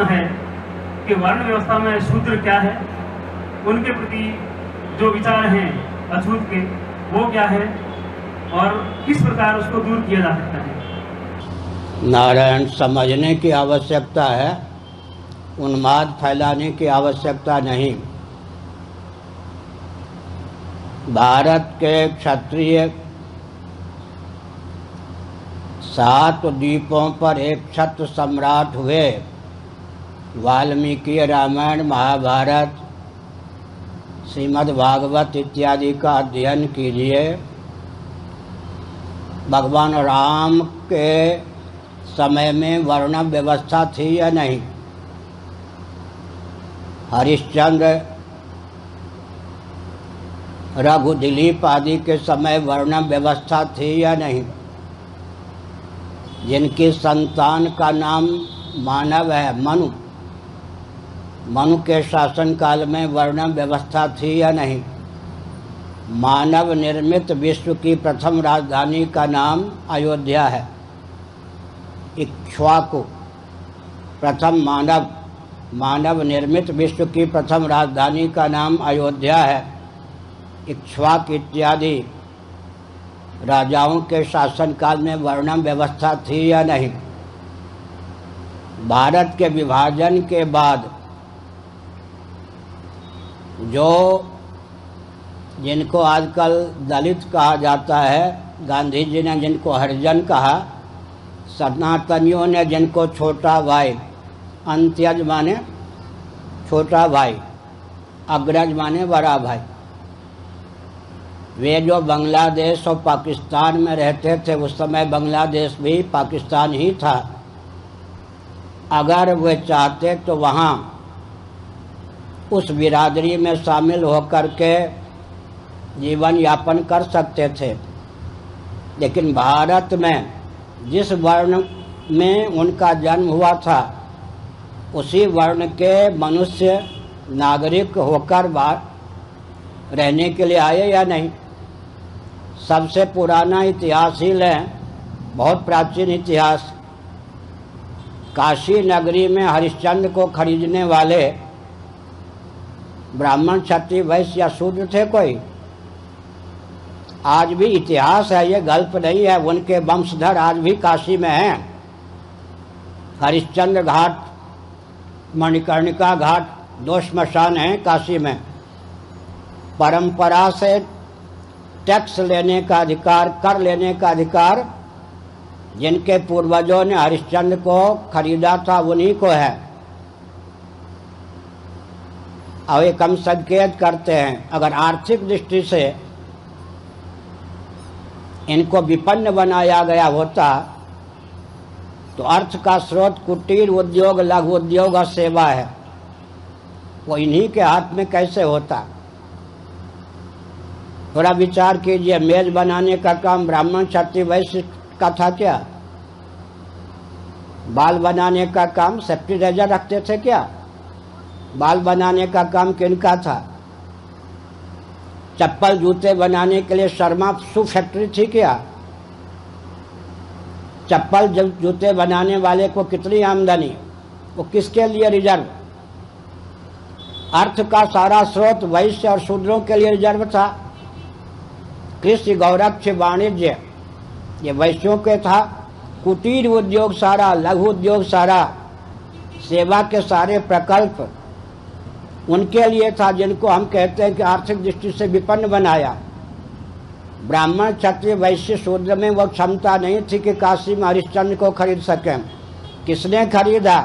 प्रश्न है कि वर्ण व्यवस्था में शूद्र क्या है, उनके प्रति जो विचार हैं अछूत के वो क्या है और किस प्रकार उसको दूर किया जा सकता है। नारायण, समझने की आवश्यकता है, उन्माद फैलाने की आवश्यकता नहीं। भारत के क्षत्रिय 7 द्वीपों पर एक क्षत्र सम्राट हुए। वाल्मीकि रामायण, महाभारत, श्रीमद् भागवत इत्यादि का अध्ययन कीजिए। भगवान राम के समय में वर्ण व्यवस्था थी या नहीं? हरिश्चंद्र, रघु, दिलीप आदि के समय वर्ण व्यवस्था थी या नहीं? जिनकी संतान का नाम मानव है, मनु के शासन काल में वर्ण व्यवस्था थी या नहीं? मानव निर्मित विश्व की प्रथम राजधानी का नाम अयोध्या है। इक्ष्वाकु प्रथम मानव निर्मित विश्व की प्रथम राजधानी का नाम अयोध्या है। इक्ष्वाक इत्यादि राजाओं के शासनकाल में वर्ण व्यवस्था थी या नहीं? भारत के विभाजन के बाद जिनको आजकल दलित कहा जाता है, गांधी जी ने जिनको हरिजन कहा, सनातनियों ने जिनको छोटा भाई, अंत्यज माने छोटा भाई, अग्रज माने बड़ा भाई, वे जो बांग्लादेश और पाकिस्तान में रहते थे, उस समय बांग्लादेश भी पाकिस्तान ही था। अगर वे चाहते तो वहाँ उस बिरादरी में शामिल होकर के जीवन यापन कर सकते थे। लेकिन भारत में जिस वर्ण में उनका जन्म हुआ था, उसी वर्ण के मनुष्य नागरिक होकर रहने के लिए आए या नहीं? सबसे पुराना इतिहास ही लें, बहुत प्राचीन इतिहास। काशी नगरी में हरिश्चंद्र को खरीदने वाले ब्राह्मण, क्षत्रिय, वैश्य या शूद्र थे कोई? आज भी इतिहास है, ये गल्प नहीं है। उनके वंशधर आज भी काशी में हैं। हरिश्चंद्र घाट, मणिकर्णिका घाट, 2 श्मशान हैं काशी में। परंपरा से टैक्स लेने का अधिकार, कर लेने का अधिकार जिनके पूर्वजों ने हरिश्चंद्र को खरीदा था, उन्हीं को है। और एक हम संकेत करते हैं, अगर आर्थिक दृष्टि से इनको विपन्न बनाया गया होता तो अर्थ का स्रोत कुटीर उद्योग, लघु उद्योग और सेवा है, वो इन्हीं के हाथ में कैसे होता? थोड़ा विचार कीजिए। मेज बनाने का काम ब्राह्मण, क्षत्रिय, वैश्य का था क्या? बाल बनाने का काम सेफ्टी रेजर रखते थे क्या? बाल बनाने का काम किनका था? चप्पल जूते बनाने के लिए शर्मा शू फैक्ट्री थी क्या? चप्पल जूते बनाने वाले को कितनी आमदनी, वो किसके लिए रिजर्व? अर्थ का सारा स्रोत वैश्य और शूद्रों के लिए रिजर्व था। कृषि, गौरक्ष, वाणिज्य ये वैश्यों के था। कुटीर उद्योग सारा, लघु उद्योग सारा, सेवा के सारे प्रकल्प उनके लिए था, जिनको हम कहते हैं कि आर्थिक दृष्टि से विपन्न बनाया। ब्राह्मण, क्षत्रिय, वैश्य, शूद्र में वो क्षमता नहीं थी कि काशी में हरिश्चंद्र को खरीद सकें। किसने खरीदा?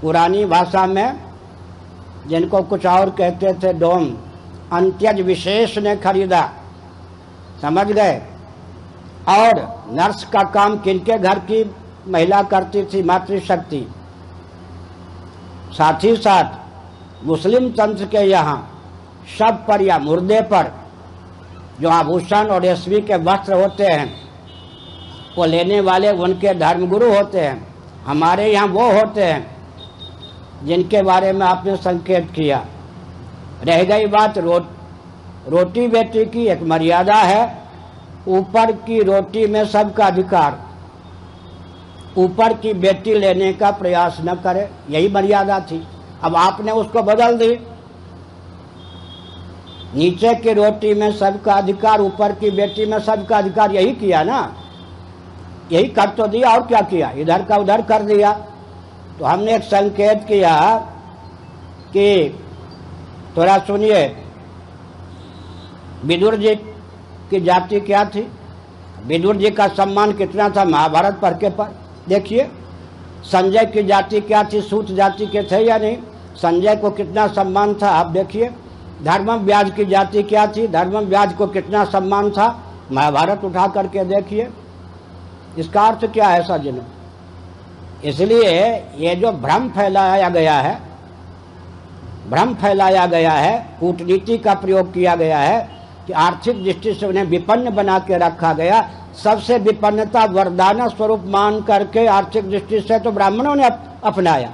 पुरानी भाषा में जिनको कुछ और कहते थे डोम, अंत्यज विशेष ने खरीदा। समझ गए? और नर्स का काम किनके घर की महिला करती थी? मातृशक्ति। साथ ही साथ मुस्लिम तंत्र के यहाँ शव पर या मुर्दे पर जो आभूषण और रेशमी के वस्त्र होते हैं, वो लेने वाले उनके धर्मगुरु होते हैं। हमारे यहाँ वो होते हैं जिनके बारे में आपने संकेत किया। रह गई बात रोटी बेटी की, एक मर्यादा है। ऊपर की रोटी में सबका अधिकार। ऊपर की बेटी लेने का प्रयास न करे, यही मर्यादा थी। अब आपने उसको बदल दी, नीचे की रोटी में सबका अधिकार, ऊपर की बेटी में सबका अधिकार, यही किया ना, यही कर तो दिया, और क्या किया, इधर का उधर कर दिया। तो हमने एक संकेत किया कि थोड़ा सुनिए, विदुर जी की जाति क्या थी, विदुर जी का सम्मान कितना था, महाभारत पढ़ के पर देखिए। संजय की जाति क्या थी, सूत जाति के थे या नहीं, संजय को कितना सम्मान था आप देखिए। धर्मव्याज की जाति क्या थी, धर्मव्याज को कितना सम्मान था, महाभारत उठा करके देखिए। इसका अर्थ क्या है सज्जनों? इसलिए ये जो भ्रम फैलाया गया है, भ्रम फैलाया गया है, कूटनीति का प्रयोग किया गया है कि आर्थिक दृष्टि से उन्हें विपन्न बना के रखा गया। सबसे विपन्नता वरदान स्वरूप मान करके आर्थिक दृष्टि से तो ब्राह्मणों ने अपनाया।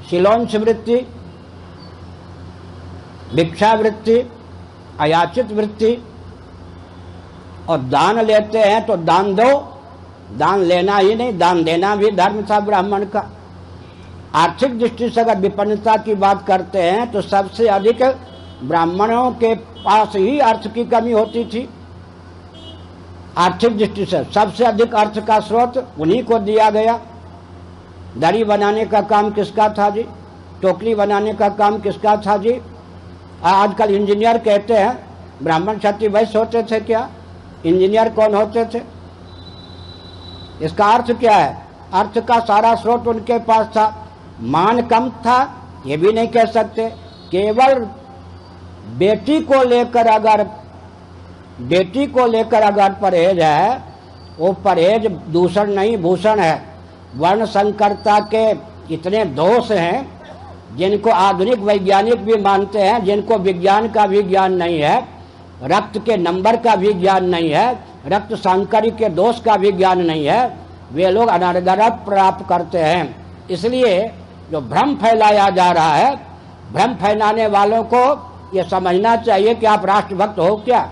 शिलोंश वृत्ति, भिक्षावृत्ति, अयाचित वृत्ति, और दान लेते हैं तो दान दो, दान लेना ही नहीं, दान देना भी धर्म था ब्राह्मण का। आर्थिक दृष्टि से अगर विपन्नता की बात करते हैं तो सबसे अधिक ब्राह्मणों के पास ही अर्थ की कमी होती थी। आर्थिक दृष्टि से सबसे अधिक अर्थ का स्रोत उन्हीं को दिया गया। दरी बनाने का काम किसका था जी, टोकरी बनाने का काम किसका था जी। आजकल इंजीनियर कहते हैं, ब्राह्मण क्षत्रिय वैश्य होते थे क्या, इंजीनियर कौन होते थे? इसका अर्थ क्या है? अर्थ का सारा स्रोत उनके पास था। मान कम था ये भी नहीं कह सकते। केवल बेटी को लेकर अगर परहेज है, वो परहेज दूषण नहीं भूषण है। वर्ण संकरता के इतने दोष हैं जिनको आधुनिक वैज्ञानिक भी मानते हैं, जिनको विज्ञान का भी ज्ञान नहीं है, रक्त के नंबर का भी ज्ञान नहीं है, रक्त सांकरी के दोष का भी ज्ञान नहीं है, वे लोग अनर्गल प्राप्त करते हैं। इसलिए जो भ्रम फैलाया जा रहा है, भ्रम फैलाने वालों को ये समझना चाहिए कि आप राष्ट्रभक्त हो क्या।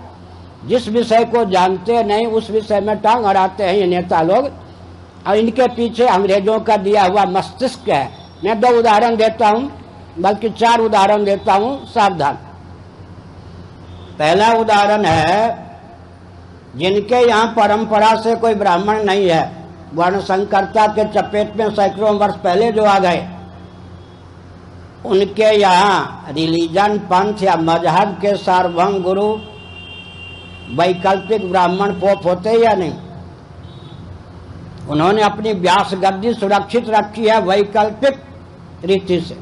जिस विषय को जानते नहीं उस विषय में टांग अड़ाते हैं ये नेता लोग, और इनके पीछे अंग्रेजों का दिया हुआ मस्तिष्क है। मैं 2 उदाहरण देता हूँ, बल्कि 4 उदाहरण देता हूँ, सावधान। पहला उदाहरण है, जिनके यहाँ परंपरा से कोई ब्राह्मण नहीं है, वर्ण संकरता के चपेट में सैकड़ों वर्ष पहले जो आ गए, उनके यहाँ रिलीजन, पंथ या मजहब के सार्वभौम गुरु वैकल्पिक ब्राह्मण पोप होते या नहीं? उन्होंने अपनी व्यास गद्दी सुरक्षित रखी है वैकल्पिक रीति से।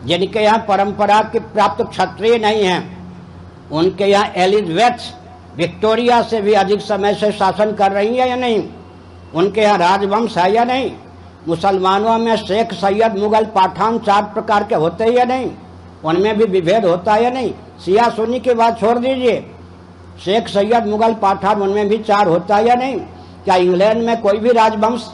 जिनके यहाँ परंपरा के प्राप्त क्षत्रिय नहीं हैं, उनके यहाँ एलिजाबेथ विक्टोरिया से भी अधिक समय से शासन कर रही है या नहीं? उनके यहाँ राजवंश है या नहीं? मुसलमानों में शेख, सैयद, मुगल, पठान 4 प्रकार के होते ही या नहीं? उनमें भी विभेद होता है या नहीं? सिया सुन्नी की बात छोड़ दीजिए, शेख, सैयद, मुगल, पठान उनमें भी 4 होता है या नहीं? क्या इंग्लैंड में कोई भी राजवंश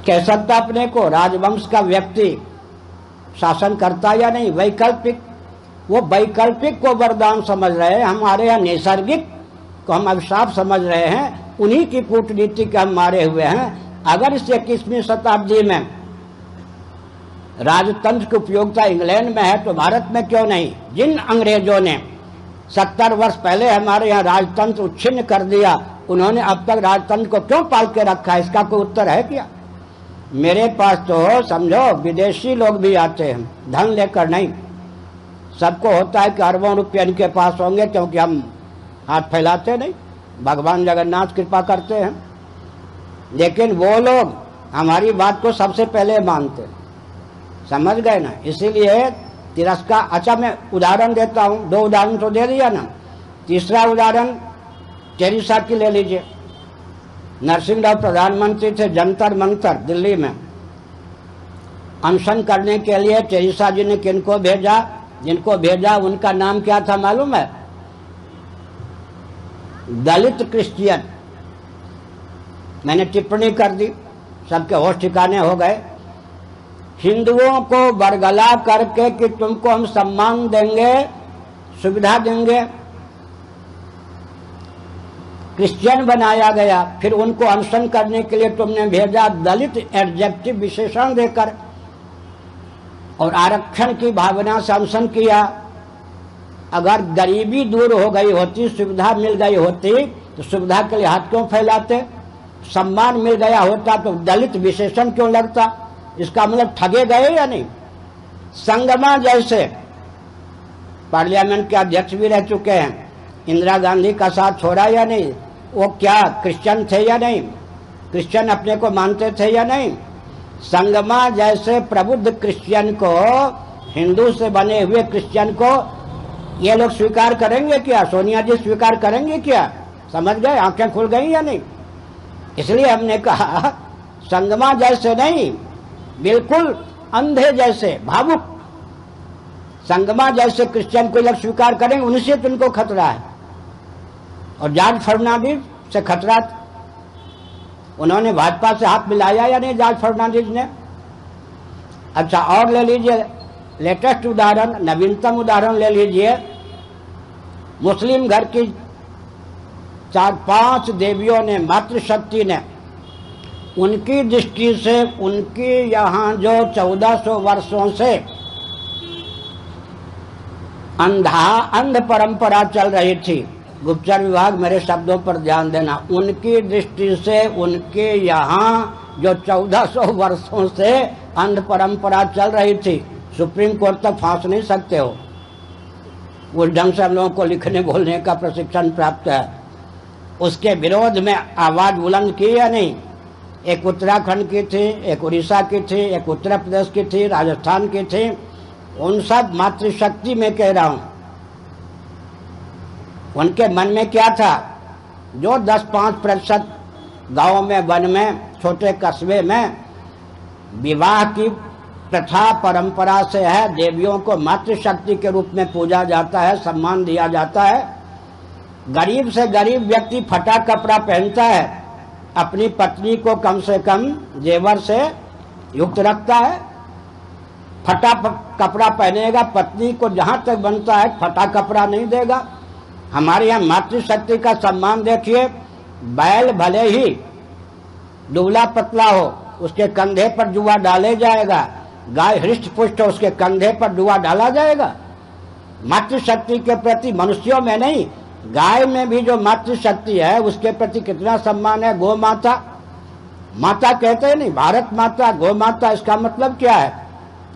कह सकता अपने को राजवंश का व्यक्ति शासन करता या नहीं? वैकल्पिक, वो वैकल्पिक को वरदान समझ रहे हैं, हमारे यहाँ नैसर्गिक को हम अभिशाप समझ रहे हैं। उन्हीं की कूटनीति के हम मारे हुए हैं। अगर इस 21वीं शताब्दी में राजतंत्र की उपयोगिता इंग्लैंड में है तो भारत में क्यों नहीं? जिन अंग्रेजों ने 70 वर्ष पहले हमारे यहाँ राजतंत्र उच्छिन्न कर दिया, उन्होंने अब तक राजतंत्र को क्यों पाल के रखा है? इसका कोई उत्तर है क्या? मेरे पास तो समझो विदेशी लोग भी आते हैं, धन लेकर नहीं। सबको होता है कि अरबों रुपये इनके पास होंगे, क्योंकि हम हाथ फैलाते नहीं, भगवान जगन्नाथ कृपा करते हैं। लेकिन वो लोग हमारी बात को सबसे पहले मानते, समझ गए ना? इसीलिए तिरस्कार। अच्छा, मैं उदाहरण देता हूँ, 2 उदाहरण तो दे दिया ना। तीसरा उदाहरण टेरेसा की ले लीजिए। नरसिंहराव प्रधानमंत्री थे, जंतर मंतर दिल्ली में अनशन करने के लिए टेरेसा जी ने किनको भेजा? जिनको भेजा उनका नाम क्या था मालूम है? दलित क्रिश्चियन। मैंने टिप्पणी कर दी, सबके होश ठिकाने हो गए। हिंदुओं को बरगला करके कि तुमको हम सम्मान देंगे, सुविधा देंगे, क्रिश्चियन बनाया गया, फिर उनको अनशन करने के लिए तुमने भेजा दलित एडजेक्टिव विशेषण देकर, और आरक्षण की भावना से अनशन किया। अगर गरीबी दूर हो गई होती, सुविधा मिल गई होती, तो सुविधा के लिए हाथ क्यों फैलाते? सम्मान मिल गया होता तो दलित विशेषण क्यों लगता? इसका मतलब ठगे गए या नहीं? संगमा जैसे पार्लियामेंट के अध्यक्ष भी रह चुके हैं, इंदिरा गांधी का साथ छोड़ा या नहीं? वो क्या क्रिश्चियन थे या नहीं? क्रिश्चियन अपने को मानते थे या नहीं? संगमा जैसे प्रबुद्ध क्रिश्चियन को, हिंदू से बने हुए क्रिश्चियन को ये लोग स्वीकार करेंगे क्या? सोनिया जी स्वीकार करेंगे क्या? समझ गए? आंखें खुल गई या नहीं? इसलिए हमने कहा संगमा जैसे नहीं, बिल्कुल अंधे जैसे, भावुक संगमा जैसे क्रिश्चियन को लोग स्वीकार करेंगे, उनसे तो उनको खतरा है। और जॉर्ज फर्नांडिस से खतरा था। उन्होंने भाजपा से हाथ मिलाया या नहीं जॉर्ज फर्नांडिस ने? अच्छा, और ले लीजिए लेटेस्ट उदाहरण, नवीनतम उदाहरण ले लीजिए। मुस्लिम घर की 4-5 देवियों ने, मातृशक्ति ने, उनकी दृष्टि से उनकी यहाँ जो 1400 वर्षों से अंध परंपरा चल रही थी, गुप्तचर विभाग मेरे शब्दों पर ध्यान देना, उनकी दृष्टि से उनके यहाँ जो 1400 वर्षों से अंध परंपरा चल रही थी, सुप्रीम कोर्ट तक फांस नहीं सकते हो। उस ढंग से हम लोगों को लिखने बोलने का प्रशिक्षण प्राप्त है। उसके विरोध में आवाज बुलंद की या नहीं? एक उत्तराखंड की थी, एक उड़ीसा की थी, एक उत्तर प्रदेश की थी, राजस्थान की थी। उन सब मातृशक्ति में कह रहा हूं, उनके मन में क्या था? जो 10-5% गाँव में, वन में, छोटे कस्बे में विवाह की प्रथा परंपरा से है, देवियों को मातृशक्ति के रूप में पूजा जाता है, सम्मान दिया जाता है। गरीब से गरीब व्यक्ति फटा कपड़ा पहनता है, अपनी पत्नी को कम से कम जेवर से युक्त रखता है। फटा कपड़ा पहनेगा, पत्नी को जहां तक बनता है फटा कपड़ा नहीं देगा। हमारे यहाँ मातृशक्ति का सम्मान देखिए, बैल भले ही दुबला पतला हो, उसके कंधे पर जुआ डाले जाएगा, गाय हृष्ट पुष्ट हो, उसके कंधे पर जुआ डाला जाएगा। मातृशक्ति के प्रति मनुष्यों में नहीं, गाय में भी जो मातृशक्ति है उसके प्रति कितना सम्मान है। गौ माता, माता कहते हैं नहीं, भारत माता, गौ माता, इसका मतलब क्या है?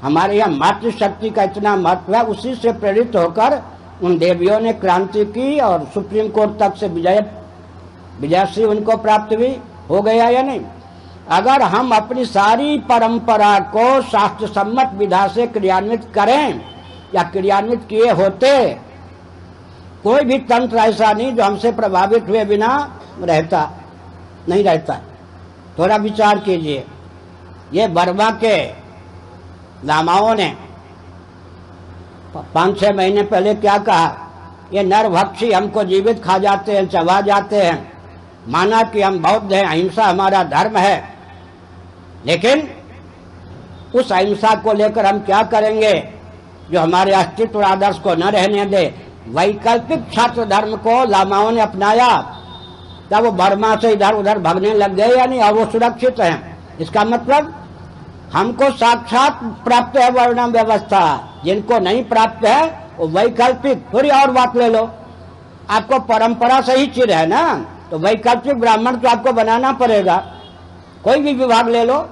हमारे यहाँ मातृशक्ति का इतना महत्व है। उसी से प्रेरित होकर उन देवियों ने क्रांति की और सुप्रीम कोर्ट तक से विजयश्री उनको प्राप्त भी हो गया या नहीं? अगर हम अपनी सारी परंपरा को शास्त्र सम्मत विधा से क्रियान्वित करें या क्रियान्वित किए होते, कोई भी तंत्र ऐसा नहीं जो हमसे प्रभावित हुए बिना नहीं रहता। थोड़ा विचार कीजिए। ये बर्मा के लामाओं ने 5-6 महीने पहले क्या कहा? ये नरभक्षी हमको जीवित खा जाते हैं, चबा जाते हैं। माना कि हम बौद्ध हैं, अहिंसा हमारा धर्म है, लेकिन उस अहिंसा को लेकर हम क्या करेंगे जो हमारे अस्तित्व और आदर्श को न रहने दे? वैकल्पिक छात्र धर्म को लामाओं ने अपनाया, तब वो बर्मा से इधर उधर भागने लग गए या नहीं, और वो सुरक्षित हैं। इसका मतलब हमको साक्षात प्राप्त है वर्णम व्यवस्था, जिनको नहीं प्राप्त है वो वैकल्पिक। थोड़ी और बात ले लो, आपको परंपरा से ही चिर है ना, तो वैकल्पिक ब्राह्मण तो आपको बनाना पड़ेगा। कोई भी विभाग ले लो,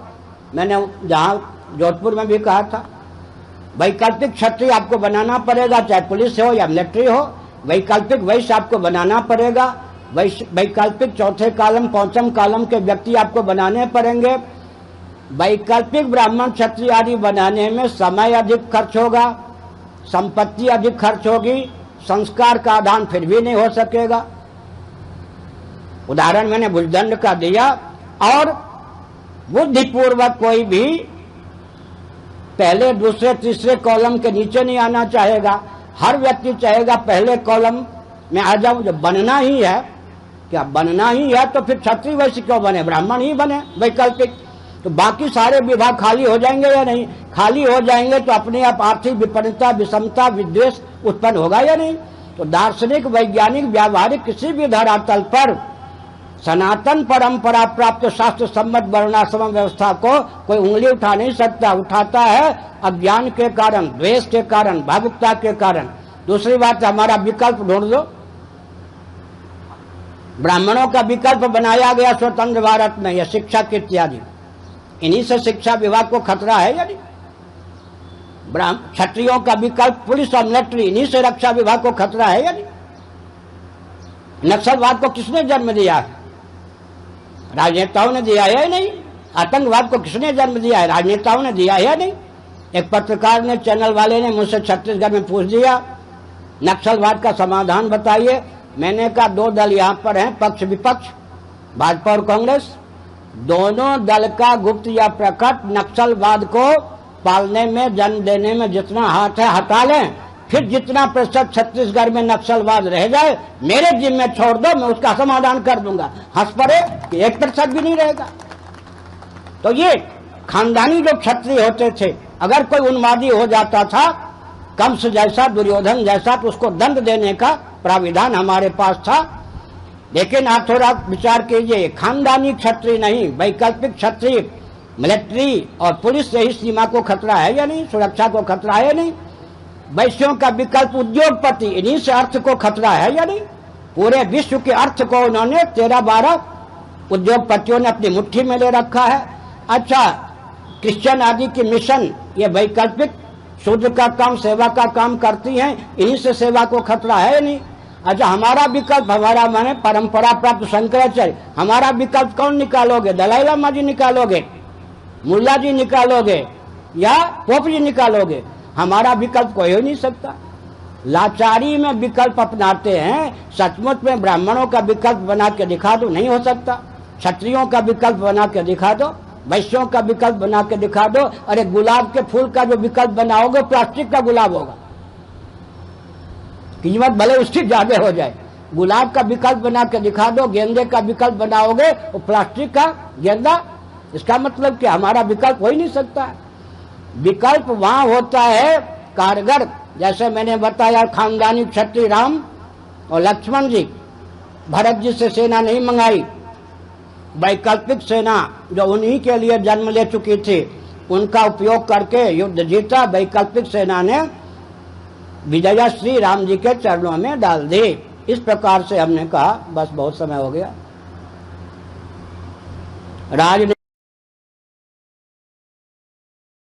मैंने जहाँ जोधपुर में भी कहा था, वैकल्पिक क्षत्रिय आपको बनाना पड़ेगा, चाहे पुलिस हो या मिलिट्री हो। वैकल्पिक वैश्य आपको बनाना पड़ेगा। वैकल्पिक चौथे कॉलम, पांचम कॉलम के व्यक्ति आपको बनाने पड़ेंगे। वैकल्पिक ब्राह्मण क्षत्रिय आदि बनाने में समय अधिक खर्च होगा, संपत्ति अधिक खर्च होगी, संस्कार का आदान फिर भी नहीं हो सकेगा। उदाहरण मैंने भुजदंड का दिया। और बुद्धिपूर्वक कोई भी पहले, दूसरे, तीसरे कॉलम के नीचे नहीं आना चाहेगा। हर व्यक्ति चाहेगा पहले कॉलम में आ जाऊं। जो बनना ही है, क्या बनना ही है तो फिर क्षत्रिय वैश्य क्यों बने, ब्राह्मण ही बने वैकल्पिक। तो बाकी सारे विभाग खाली हो जाएंगे या नहीं? खाली हो जाएंगे तो अपने आप आर्थिक विपन्नता, विषमता, विद्वेष उत्पन्न होगा या नहीं? तो दार्शनिक, वैज्ञानिक, व्यावहारिक किसी भी धरातल पर सनातन परंपरा प्राप्त शास्त्र सम्मत वर्णाश्रम व्यवस्था को कोई उंगली उठा नहीं सकता। उठाता है अज्ञान के कारण, द्वेष के कारण, भावुकता के कारण। दूसरी बात, हमारा विकल्प ढूंढ दो। ब्राह्मणों का विकल्प बनाया गया स्वतंत्र भारत में, यह शिक्षक इत्यादि, इन्हीं से शिक्षा विभाग को खतरा है या नहीं? क्षत्रियों का विकल्प पुलिस और मिलिट्री, इन्हीं से रक्षा विभाग को खतरा है या नहीं? नक्सलवाद को किसने जन्म दिया है? राजनेताओं ने दिया है या नहीं? आतंकवाद को किसने जन्म दिया है? राजनेताओं ने दिया है या नहीं? एक पत्रकार ने, चैनल वाले ने मुझसे छत्तीसगढ़ में पूछ दिया, नक्सलवाद का समाधान बताइए। मैंने कहा दो दल यहाँ पर हैं, पक्ष विपक्ष, भाजपा और कांग्रेस। दोनों दल का गुप्त या प्रकट नक्सलवाद को पालने में, जन्म देने में जितना हाथ है हटा लें, फिर जितना प्रतिशत छत्तीसगढ़ में नक्सलवाद रह जाए मेरे जिम्मे छोड़ दो, मैं उसका समाधान कर दूंगा। हंस पड़े कि 1% भी नहीं रहेगा। तो ये खानदानी जो क्षत्रिय होते थे, अगर कोई उन्मादी हो जाता था, कंस जैसा, दुर्योधन जैसा, तो उसको दंड देने का प्राविधान हमारे पास था। लेकिन आप थोड़ा विचार कीजिए, खानदानी क्षत्रिय नहीं, वैकल्पिक क्षत्रिय, मिलिट्री और पुलिस से ही सीमा को खतरा है या नहीं? सुरक्षा को खतरा है या नहीं? वैश्यों का विकल्प उद्योगपति, इन्हीं से अर्थ को खतरा है या नहीं? पूरे विश्व के अर्थ को उन्होंने 13-12 उद्योगपतियों ने अपनी मुट्ठी में ले रखा है। अच्छा, क्रिश्चियन आदि की मिशन, ये वैकल्पिक शूद्र का काम, सेवा का काम करती हैं, इन्हीं से सेवा को खतरा है या नहीं? अच्छा, हमारा विकल्प, हमारा माने परंपरा प्राप्त शंकराचार्य, हमारा विकल्प कौन निकालोगे? दलाई लामा जी निकालोगे, मुल्ला जी निकालोगे, या पोप जी निकालोगे? हमारा विकल्प कोई हो नहीं सकता। लाचारी में विकल्प अपनाते हैं। सचमुच में ब्राह्मणों का विकल्प बना के दिखा दो, नहीं हो सकता। क्षत्रियों का विकल्प बना के दिखा दो, वैश्यों का विकल्प बना के दिखा दो। अरे गुलाब के फूल का जो विकल्प बनाओगे प्लास्टिक का गुलाब होगा, कीमत भले उसकी ज्यादा हो जाए। गुलाब का विकल्प बना के दिखा दो, गेंदे का विकल्प बनाओगे वो प्लास्टिक का गेंदा। इसका मतलब कि हमारा विकल्प हो ही नहीं सकता। विकल्प वहां होता है कारगर, जैसे मैंने बताया खानदानी क्षत्रिय राम और लक्ष्मण जी, भरत जी से सेना नहीं मंगाई, वैकल्पिक सेना जो उन्हीं के लिए जन्म ले चुकी थी उनका उपयोग करके युद्ध जीता। वैकल्पिक सेना ने विजया श्री राम जी के चरणों में डाल दी। इस प्रकार से हमने कहा, बस बहुत समय हो गया। राजनीति